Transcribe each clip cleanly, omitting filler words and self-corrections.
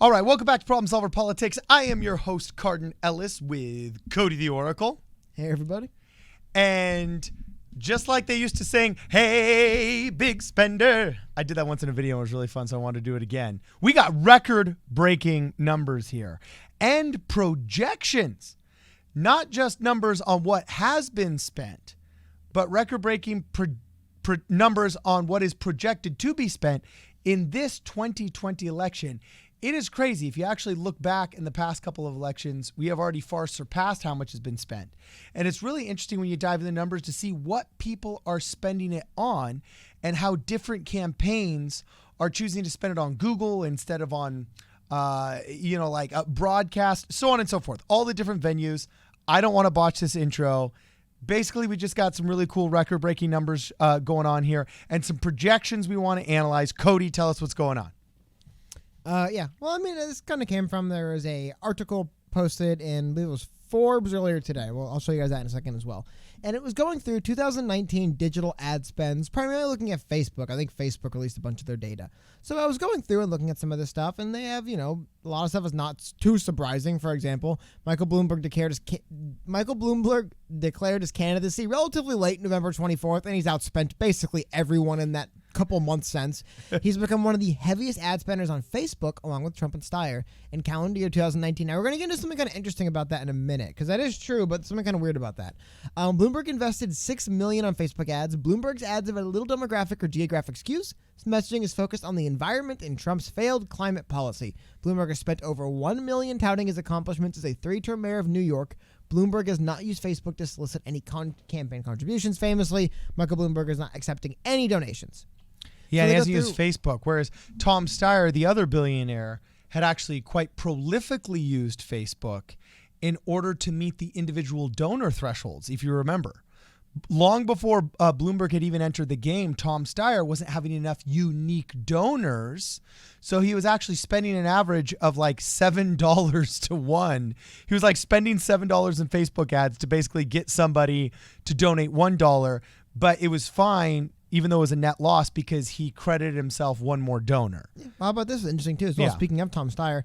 All right, welcome back to Problem Solver Politics. I am your host, Cardin Ellis, with Cody the Oracle. Hey, everybody. And just like they used to sing, "Hey, big spender." I did that once in a video. It was really fun, so I wanted to do it again. We got record-breaking numbers here and projections. Not just numbers on what has been spent, but record-breaking numbers on what is projected to be spent in this 2020 election. It is crazy. If you actually look back in the past couple of elections, we have already far surpassed how much has been spent. And it's really interesting when you dive in the numbers to see what people are spending it on and how different campaigns are choosing to spend it on Google instead of on, broadcast, so on and so forth. All the different venues. I don't want to botch this intro. Basically, we just got some really cool record-breaking numbers going on here and some projections we want to analyze. Cody, tell us what's going on. Well, I mean, this kind of came from, there was a article posted in, I believe it was Forbes earlier today. Well, I'll show you guys that in a second as well. And it was going through 2019 digital ad spends, primarily looking at Facebook. I think Facebook released a bunch of their data. So I was going through and looking at some of this stuff, and they have, a lot of stuff is not too surprising. For example, Michael Bloomberg declared his candidacy relatively late, November 24th, and he's outspent basically everyone in that couple months since. He's become one of the heaviest ad spenders on Facebook, along with Trump and Steyer, in calendar year 2019. Now, we're going to get into something kind of interesting about that in a minute, because that is true, but something kind of weird about that. Bloomberg invested $6 million on Facebook ads. Bloomberg's ads have a little demographic or geographic skews. His messaging is focused on the environment and Trump's failed climate policy. Bloomberg has spent over $1 million touting his accomplishments as a 3-term mayor of New York. Bloomberg has not used Facebook to solicit any campaign contributions. Famously, Michael Bloomberg is not accepting any donations. Yeah, he hasn't used Facebook, whereas Tom Steyer, the other billionaire, had actually quite prolifically used Facebook in order to meet the individual donor thresholds, if you remember. Long before Bloomberg had even entered the game, Tom Steyer wasn't having enough unique donors, so he was actually spending an average of like $7 to 1. He was like spending $7 in Facebook ads to basically get somebody to donate $1, but it was fine, even though it was a net loss, because he credited himself one more donor. Yeah. How about this is interesting too as well. Yeah. Speaking of Tom Steyer,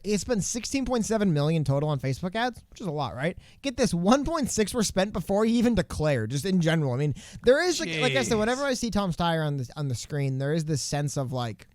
he spent $16.7 million total on Facebook ads, which is a lot, right? Get this, 1.6 were spent before he even declared, just in general. I mean, there is, like I said, whenever I see Tom Steyer on the screen, there is this sense of like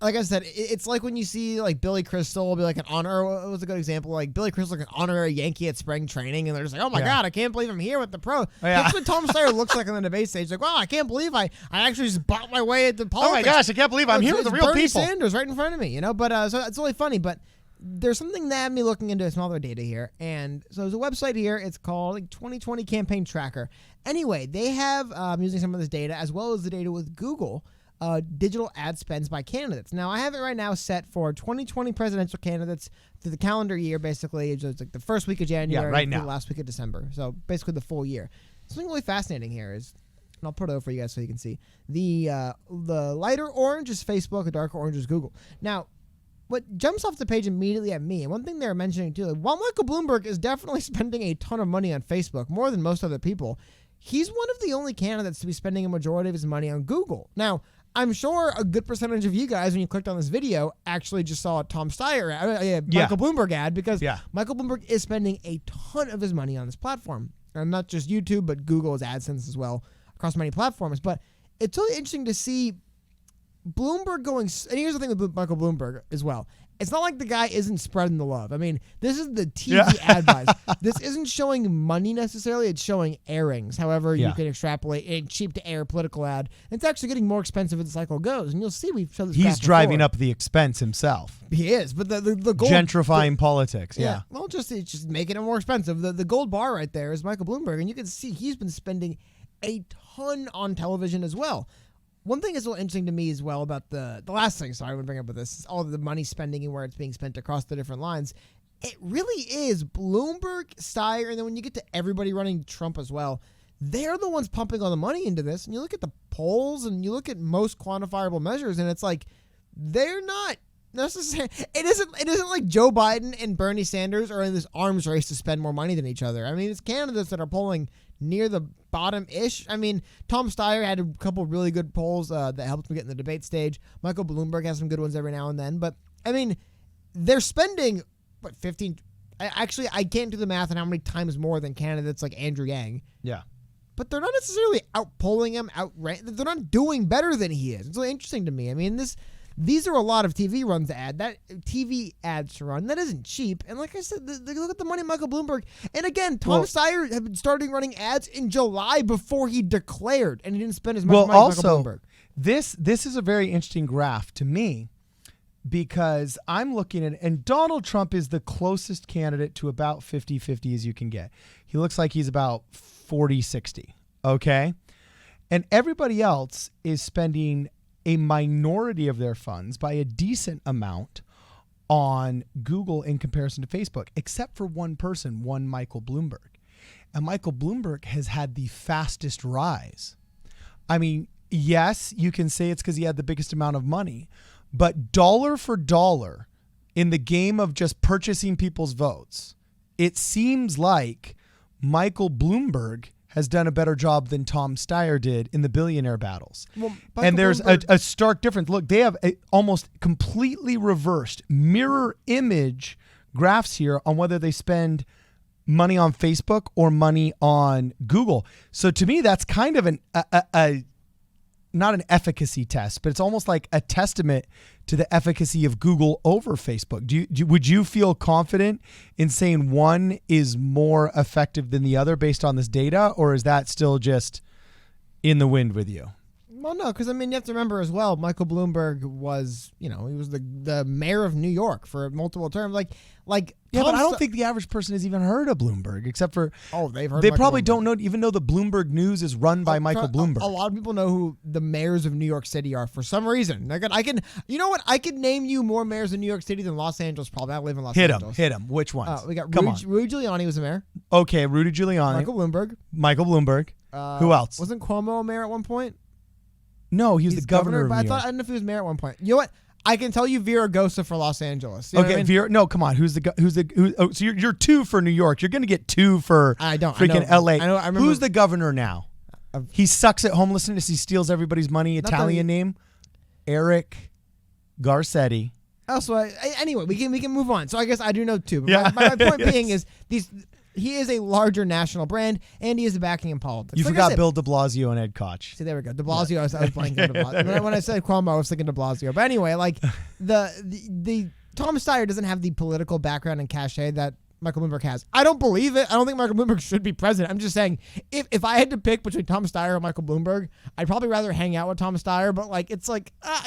I said, it's like when you see like Billy Crystal will be like an honor. What was a good example? Like Billy Crystal, like an honorary Yankee at spring training, and they're just like, "Oh my God, I can't believe I'm here with the pro." That's what Tom Steyer looks like on the debate stage. Like, wow, I can't believe I actually just bought my way into politics. Oh my gosh, I can't believe I'm here with the real Bernie people. Sanders right in front of me, But so it's really funny. But there's something that had me looking into some other data here, and so there's a website here. It's called 2020 Campaign Tracker. Anyway, they have using some of this data as well as the data with Google. Digital ad spends by candidates. Now, I have it right now set for 2020 presidential candidates through the calendar year, basically. It's like the first week of January right now. The last week of December. So basically the full year. Something really fascinating here is, and I'll put it over for you guys so you can see, the lighter orange is Facebook, the darker orange is Google. Now, what jumps off the page immediately at me, and one thing they're mentioning too, while Michael Bloomberg is definitely spending a ton of money on Facebook, more than most other people, he's one of the only candidates to be spending a majority of his money on Google. Now, I'm sure a good percentage of you guys, when you clicked on this video, actually just saw a Tom Steyer ad, Michael Bloomberg ad, because Michael Bloomberg is spending a ton of his money on this platform. And not just YouTube, but Google's AdSense as well, across many platforms. But it's really interesting to see Bloomberg going, and here's the thing with Michael Bloomberg as well. It's not like the guy isn't spreading the love. I mean, this is the TV ad buys. This isn't showing money necessarily. It's showing airings. However, you can extrapolate a cheap to air political ad. It's actually getting more expensive as the cycle goes. And you'll see we've shown this. He's driving up the expense himself. He is. But the gold. Gentrifying politics. Yeah. Well, it's just making it more expensive. The gold bar right there is Michael Bloomberg. And you can see he's been spending a ton on television as well. One thing that's a little interesting to me as well about the last thing, sorry, I want to bring up with this, is all the money spending and where it's being spent across the different lines. It really is Bloomberg, Steyer, and then when you get to everybody running Trump as well, they're the ones pumping all the money into this. And you look at the polls and you look at most quantifiable measures, and it's like they're not necessarily. It isn't like Joe Biden and Bernie Sanders are in this arms race to spend more money than each other. I mean, it's candidates that are polling near the bottom-ish. I mean, Tom Steyer had a couple really good polls that helped him get in the debate stage. Michael Bloomberg has some good ones every now and then. But, I mean, they're spending, 15... I can't do the math on how many times more than candidates like Andrew Yang. Yeah. But they're not necessarily outpolling him, they're not doing better than he is. It's really interesting to me. I mean, these are a lot of TV ads to run. That isn't cheap. And like I said, look at the money Michael Bloomberg. And again, Tom Steyer had been starting running ads in July before he declared, and he didn't spend as much money as Michael Bloomberg. This is a very interesting graph to me, because I'm looking at, and Donald Trump is the closest candidate to about 50-50 as you can get. He looks like he's about 40-60. Okay. And everybody else is spending a minority of their funds by a decent amount on Google in comparison to Facebook, except for one person, one Michael Bloomberg. And Michael Bloomberg has had the fastest rise. I mean, yes, you can say it's because he had the biggest amount of money, but dollar for dollar in the game of just purchasing people's votes, it seems like Michael Bloomberg has done a better job than Tom Steyer did in the billionaire battles. Well, and there's a stark difference. Look, they have almost completely reversed mirror image graphs here on whether they spend money on Facebook or money on Google. So to me, that's kind of not an efficacy test, but it's almost like a testament to the efficacy of Google over Facebook. Would you feel confident in saying one is more effective than the other based on this data, or is that still just in the wind with you? Well, no, because I mean, you have to remember as well, Michael Bloomberg was, he was the mayor of New York for multiple terms. Yeah, but I don't think the average person has even heard of Bloomberg, except for they've heard. They Michael probably Bloomberg. don't even know the Bloomberg News is run by Michael Bloomberg. A lot of people know who the mayors of New York City are for some reason. I can, you know what? I could name you more mayors of New York City than Los Angeles. Probably, I live in Los Angeles. Hit him. Which ones? We got Rudy Giuliani was a mayor. Okay, Rudy Giuliani. Michael Bloomberg. Who else? Wasn't Cuomo a mayor at one point? No, he's the governor of New York. I don't know if he was mayor at one point. You know what? I can tell you Viragosa for Los Angeles. You know okay, what I mean? No, come on. So you're two for New York. You're going to get two for freaking LA. I remember. Who's the governor now? He sucks at homelessness. He steals everybody's money. Italian name? Eric Garcetti. Oh, so anyway, we can move on. So I guess I do know two. But Yeah. my point being is he is a larger national brand, and he is a backing in politics. You forgot Bill de Blasio and Ed Koch. See, there we go. De Blasio, I was blanking on De Blasio. When I said Cuomo, I was thinking De Blasio. But anyway, the Tom Steyer doesn't have the political background and cachet that Michael Bloomberg has. I don't believe it. I don't think Michael Bloomberg should be president. I'm just saying, if I had to pick between Tom Steyer and Michael Bloomberg, I'd probably rather hang out with Tom Steyer. But it's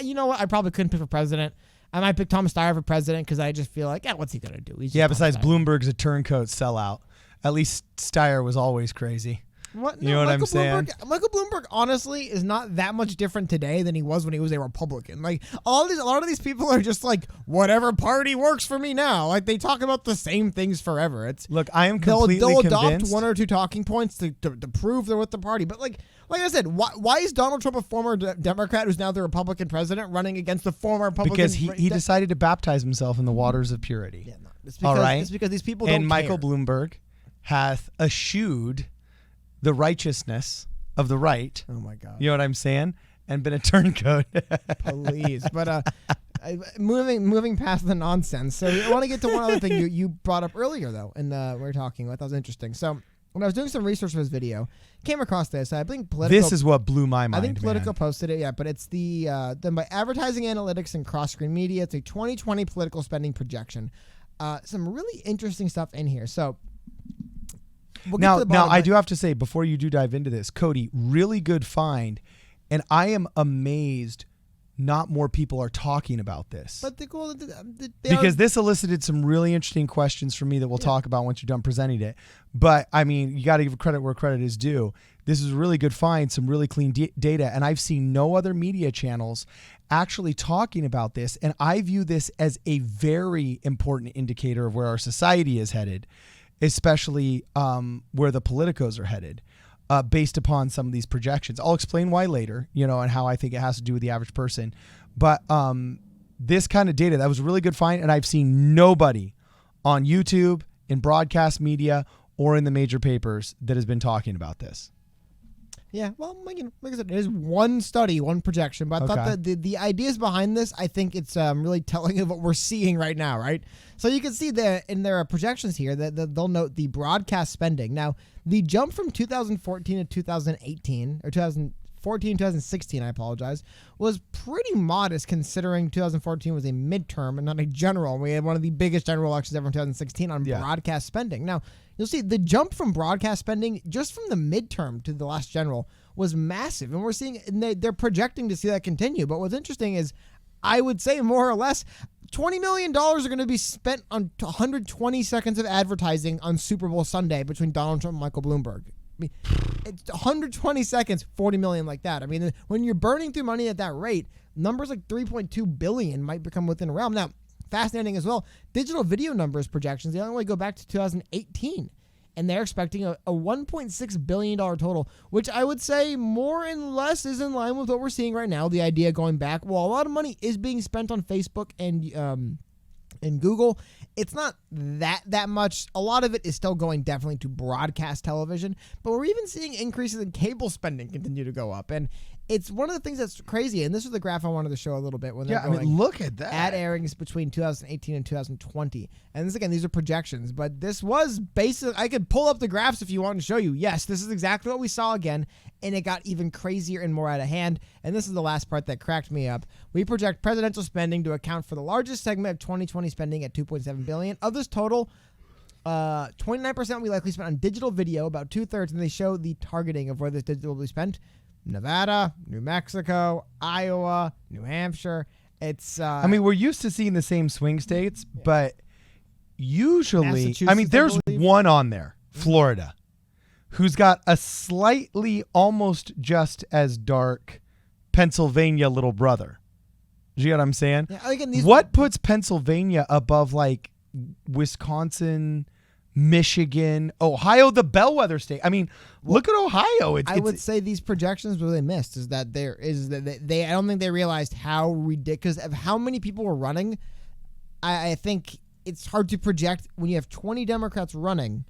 you know what? I probably couldn't pick for president. I might pick Tom Steyer for president because I just feel like, what's he gonna do? Besides Bloomberg's a turncoat sellout. At least Steyer was always crazy. What? You know what I'm saying? Michael Bloomberg, honestly, is not that much different today than he was when he was a Republican. A lot of these people are just whatever party works for me now. They talk about the same things forever. Look, I am completely convinced. They'll adopt one or two talking points to prove they're with the party. But like I said, why is Donald Trump a former Democrat who's now the Republican president running against the former Republican? Because he decided to baptize himself in the waters of purity. Yeah, no, it's because these people don't care. And Michael Bloomberg hath eschewed the righteousness of the right. Oh my God! You know what I'm saying? And been a turncoat. Please, but moving past the nonsense. So I want to get to one other thing you brought up earlier though, and we were talking. I thought was interesting. So when I was doing some research for this video, came across this. I think Politico. This is what blew my mind. I think Politico posted it. Yeah, but it's the done by Advertising Analytics and Cross Screen Media. It's a 2020 political spending projection. Some really interesting stuff in here. So. Now, I do have to say, before you do dive into this, Cody, really good find. And I am amazed not more people are talking about this. But because this elicited some really interesting questions for me that we'll talk about once you're done presenting it. But, I mean, you got to give credit where credit is due. This is a really good find, some really clean data. And I've seen no other media channels actually talking about this. And I view this as a very important indicator of where our society is headed, especially where the politicos are headed, based upon some of these projections. I'll explain why later, and how I think it has to do with the average person. But this kind of data. That was a really good find, and I've seen nobody on YouTube, in broadcast media, or in the major papers that has been talking about this. Yeah, well, like I said, it is one study, one projection, but I thought that the ideas behind this, I think it's really telling of what we're seeing right now, right? So you can see that in their projections here that they'll note the broadcast spending. Now, the jump from 2014 to 2018, or 2014, 2016, I apologize, was pretty modest considering 2014 was a midterm and not a general. We had one of the biggest general elections ever in 2016 on broadcast spending. Now, you'll see the jump from broadcast spending just from the midterm to the last general was massive. And we're seeing, and they're projecting to see that continue. But what's interesting is, I would say more or less, $20 million are going to be spent on 120 seconds of advertising on Super Bowl Sunday between Donald Trump and Michael Bloomberg. I mean, it's 120 seconds, 40 million like that. I mean, when you're burning through money at that rate, numbers like 3.2 billion might become within a realm. Now, fascinating as well, digital video numbers projections, they only go back to 2018, and they're expecting a $1.6 billion total, which I would say more and less is in line with what we're seeing right now. The idea going back, well, a lot of money is being spent on Facebook and Google. It's not that much. A lot of it is still going definitely to broadcast television, but we're even seeing increases in cable spending continue to go up. And it's one of the things that's crazy. And this is the graph I wanted to show a little bit when they're going, look at that. Ad airings between 2018 and 2020. And this, again, these are projections, but this was basically, I could pull up the graphs if you want to show you. Yes, this is exactly what we saw again. And it got even crazier and more out of hand. And this is the last part that cracked me up. We project presidential spending to account for the largest segment of 2020 spending at $2.7 billion. Of this total, 29% we likely spent on digital video, about 2/3, and they show the targeting of where this digital will be spent. Nevada, New Mexico, Iowa, New Hampshire. It's I mean, we're used to seeing the same swing states, but usually, I mean, there's one on there, Florida, who's got a slightly almost just as dark Pennsylvania little brother. Do you get what I'm saying? Yeah, again, what puts Pennsylvania above like Wisconsin, Michigan, Ohio, the bellwether state? I mean, look at Ohio. I would say these projections where they missed is that I don't think they realized how ridiculous of how many people were running. I think it's hard to project when you have 20 Democrats running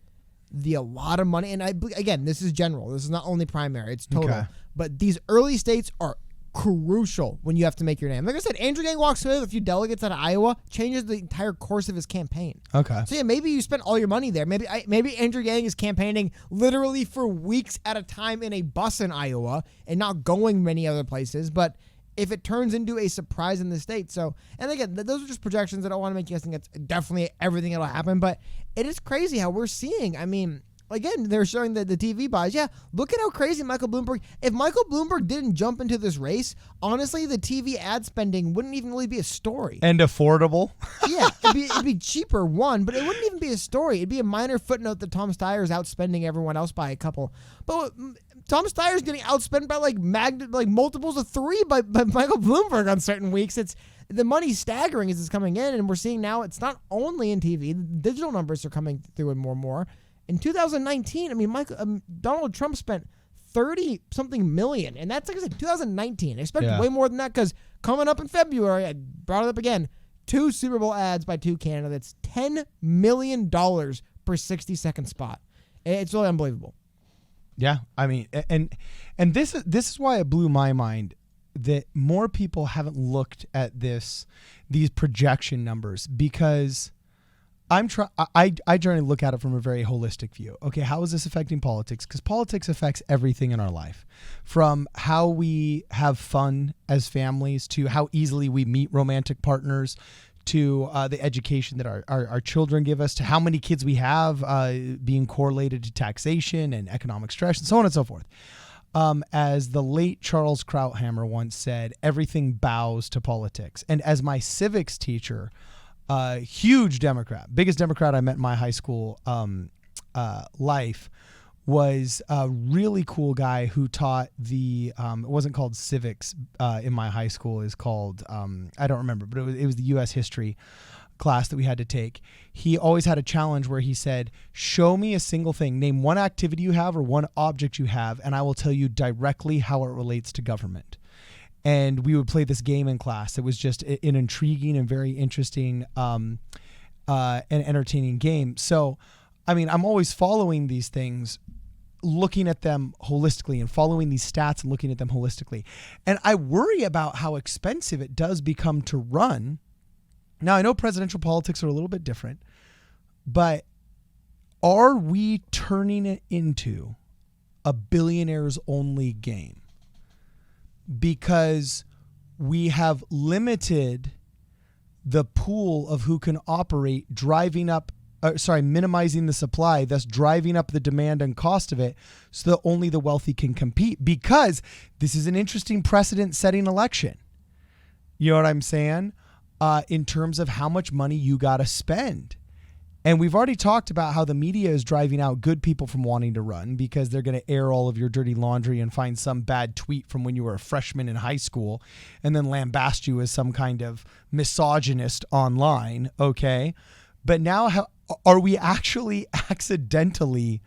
a lot of money. And again, this is general. This is not only primary. It's total. Okay. But these early states are crucial when you have to make your name. Like I said, Andrew Yang walks away with a few delegates out of Iowa, changes the entire course of his campaign. Okay. So yeah, maybe you spent all your money there. Maybe Andrew Yang is campaigning literally for weeks at a time in a bus in Iowa and not going many other places. But if it turns into a surprise in the state, so, and again, those are just projections. I don't want to make you guys think it's definitely everything that'll happen, but it is crazy how we're seeing. I mean, again, they're showing the TV buys. Yeah, look at how crazy Michael Bloomberg. If Michael Bloomberg didn't jump into this race, honestly, the TV ad spending wouldn't even really be a story. And affordable. Yeah, it'd be cheaper, one, but it wouldn't even be a story. It'd be a minor footnote that Tom Steyer's outspending everyone else by a couple. But Tom Steyer's getting outspent by like multiples of 3 by Michael Bloomberg on certain weeks. It's the money's staggering as it's coming in, and we're seeing now it's not only in TV. The digital numbers are coming through and more. In 2019, I mean, Donald Trump spent 30-something million, and that's like I said, 2019. I expect way more than that because coming up in February, I brought it up again, 2 Super Bowl ads by 2 candidates, $10 million per 60-second spot. It's really unbelievable. Yeah, I mean, and this is why it blew my mind that more people haven't looked at these projection numbers, because I generally look at it from a very holistic view. Okay, how is this affecting politics? Because politics affects everything in our life, from how we have fun as families to how easily we meet romantic partners, to the education that our children give us, to how many kids we have, being correlated to taxation and economic stress and so on and so forth. As the late Charles Krauthammer once said, everything bows to politics. And as my civics teacher, huge Democrat, biggest Democrat I met in my high school life, was a really cool guy who taught it wasn't called civics in my high school. It's called, I don't remember, but it was the U.S. history class that we had to take. He always had a challenge where he said, show me a single thing, name one activity you have or one object you have, and I will tell you directly how it relates to government. and we would play this game in class. It was just an intriguing and very interesting and entertaining game. So, I mean, I'm always following these things, looking at them holistically and following these stats and looking at them holistically. And I worry about how expensive it does become to run. Now, I know presidential politics are a little bit different, but are we turning it into a billionaires only game? Because we have limited the pool of who can operate, minimizing the supply, thus driving up the demand and cost of it so that only the wealthy can compete, because this is an interesting precedent-setting election. You know what I'm saying? In terms of how much money you got to spend. And we've already talked about how the media is driving out good people from wanting to run because they're going to air all of your dirty laundry and find some bad tweet from when you were a freshman in high school and then lambast you as some kind of misogynist online, okay? But now are we actually accidentally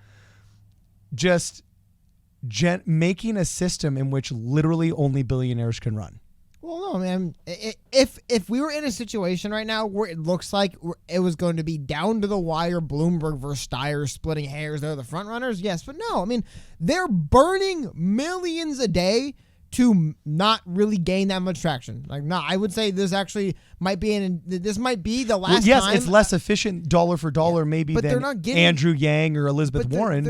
just making a system in which literally only billionaires can run? Well, no, man. If we were in a situation right now where it looks like it was going to be down to the wire, Bloomberg versus Steyer splitting hairs, they're the front runners, yes. But no, I mean, they're burning millions a day to not really gain that much traction. Like, no, I would say this actually might be the last yes, time. it's less efficient dollar for dollar maybe but than they're not getting, Andrew Yang or Elizabeth Warren.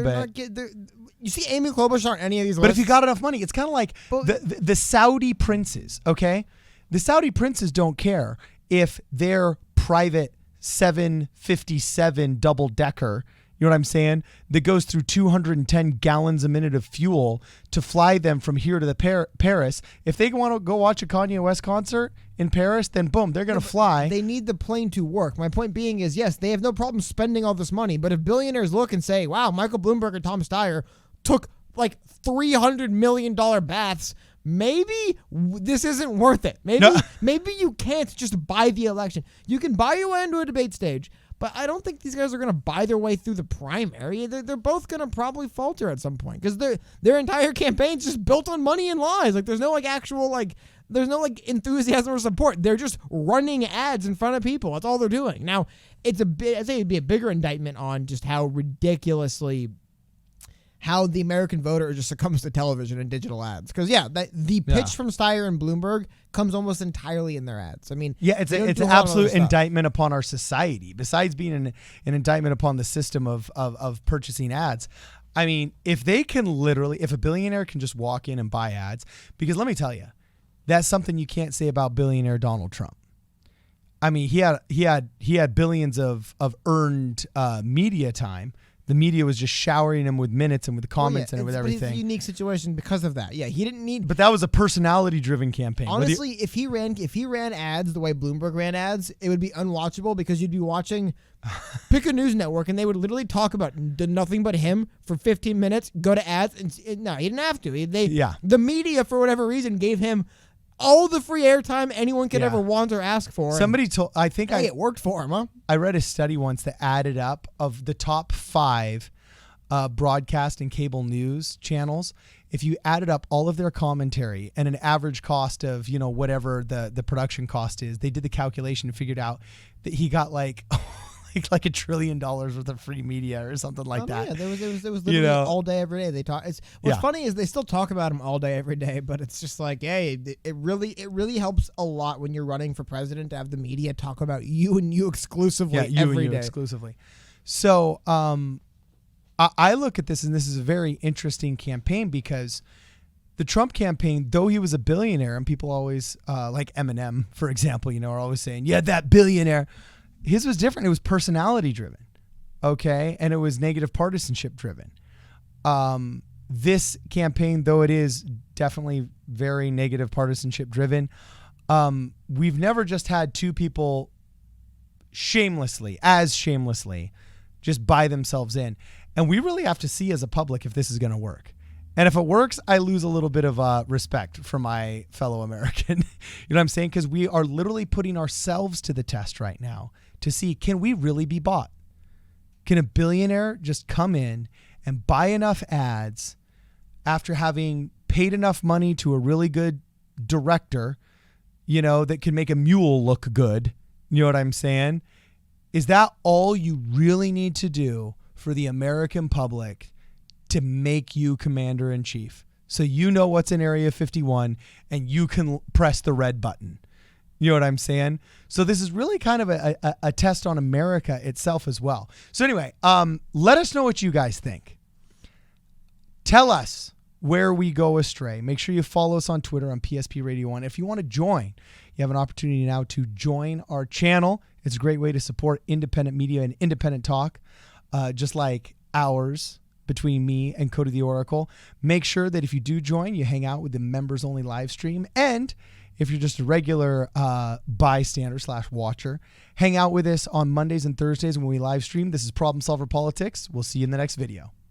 You see Amy Klobuchar on any of these lists? But if you got enough money, it's kind of like the Saudi princes, okay? The Saudi princes don't care if their private 757 double-decker, you know what I'm saying, that goes through 210 gallons a minute of fuel to fly them from here to the Paris. If they want to go watch a Kanye West concert in Paris, then boom, they're going to fly. They need the plane to work. My point being is, yes, they have no problem spending all this money, but if billionaires look and say, wow, Michael Bloomberg and Tom Steyer took like $300 million baths, maybe this isn't worth it. Maybe you can't just buy the election. You can buy your way into a debate stage, but I don't think these guys are going to buy their way through the primary. They're both going to probably falter at some point because their entire campaign's just built on money and lies. Like there's no there's no enthusiasm or support. They're just running ads in front of people. That's all they're doing. Now, I'd say it'd be a bigger indictment on just how the American voter just succumbs to television and digital ads. Because, the pitch from Steyer and Bloomberg comes almost entirely in their ads. I mean, it's an absolute indictment upon our society, besides being an indictment upon the system of purchasing ads. I mean, if a billionaire can just walk in and buy ads, because let me tell you, that's something you can't say about billionaire Donald Trump. I mean, he had billions of earned media time. The media was just showering him with minutes and with comments and with everything. But it's a unique situation because of that. Yeah, he didn't need. But that was a personality-driven campaign. Honestly, if he ran ads the way Bloomberg ran ads, it would be unwatchable because you'd be watching, pick a news network, and they would literally talk about nothing but him for 15 minutes. Go to ads, and no, he didn't have to. The media, for whatever reason, gave him all the free airtime anyone could ever want or ask for. Somebody told, it worked for him, huh? I read a study once that added up of the top 5 broadcast and cable news channels. If you added up all of their commentary and an average cost of, whatever the production cost is, they did the calculation and figured out that he got like $1 trillion worth of free media or something like that. Yeah, there was literally all day, every day. They talk. What's funny is they still talk about him all day, every day, but it's just like, hey, it really helps a lot when you're running for president to have the media talk about you and you exclusively every day. Exclusively. So I look at this, and this is a very interesting campaign because the Trump campaign, though he was a billionaire, and people always, like Eminem, for example, are always saying, yeah, that billionaire. His was different. It was personality driven, okay? And it was negative partisanship driven. This campaign, though it is definitely very negative partisanship driven, we've never just had two people shamelessly just buy themselves in. And we really have to see as a public if this is going to work. And if it works, I lose a little bit of respect for my fellow American. You know what I'm saying? Because we are literally putting ourselves to the test right now to see, can we really be bought? Can a billionaire just come in and buy enough ads after having paid enough money to a really good director, that can make a mule look good. You know what I'm saying? Is that all you really need to do for the American public to make you commander in chief? So you know what's in Area 51 and you can press the red button. You know what I'm saying? So this is really kind of a test on America itself as well. So anyway, let us know what you guys think. Tell us where we go astray. Make sure you follow us on Twitter on PSP Radio 1. If you want to join, you have an opportunity now to join our channel. It's a great way to support independent media and independent talk, just like ours between me and Cody the Oracle. Make sure that if you do join, you hang out with the members only live stream. And if you're just a regular bystander / watcher, hang out with us on Mondays and Thursdays when we live stream. This is Problem Solver Politics. We'll see you in the next video.